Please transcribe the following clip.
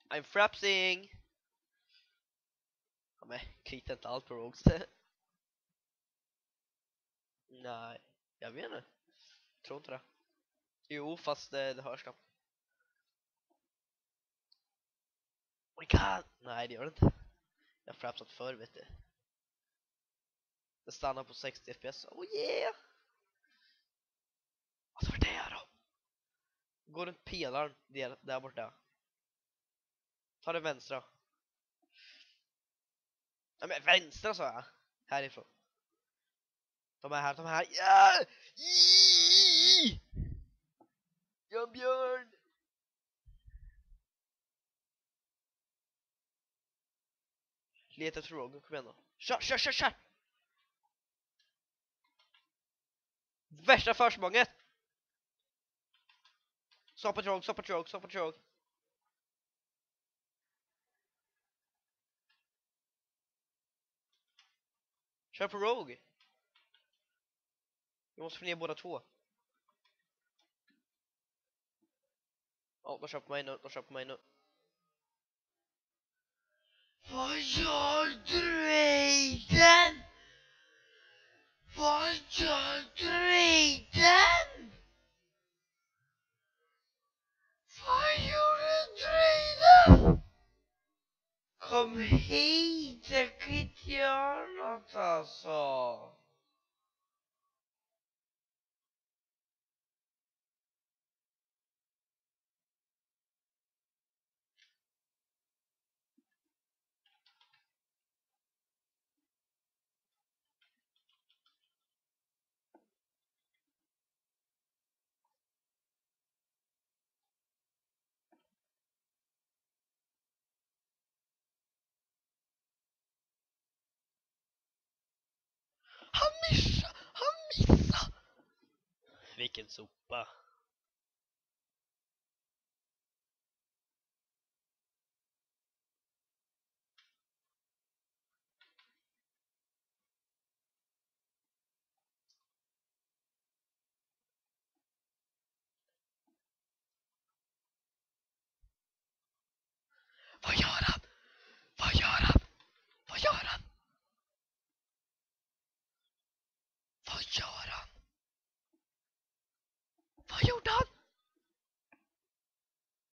I'm frapsing! Ja, men kritar inte allt på Rogues. Nej, jag vet inte. Tror inte det. Jo, fast det hörs knappt. Oh my god! Nej, det gör det inte. Jag har frapsat förr, vet du. Det stannar på 60 fps. Oh yeah! Vad var det då? Går runt pelaren där borta. Ta det vänstra. Ja, men vänstra sa jag. Härifrån. De är här, de är här. Ja! Ja, Björn! Leta efter Rogan, kom igen då. Kör! Värsta försprånget! Stoppa Rogue. Kör på Rogue. Vi måste få ner båda två. Ja, de kör på mig nu. Vad gör du, Aiden? Vad gör du, Aiden? Vad gjorde du, Aiden? Kom hit, jag kan inte göra något alltså. Han missade! Vilken sopa. Vad gör han? Vad gör han? Vad gör han? Vad gör han? Vad gjorde han?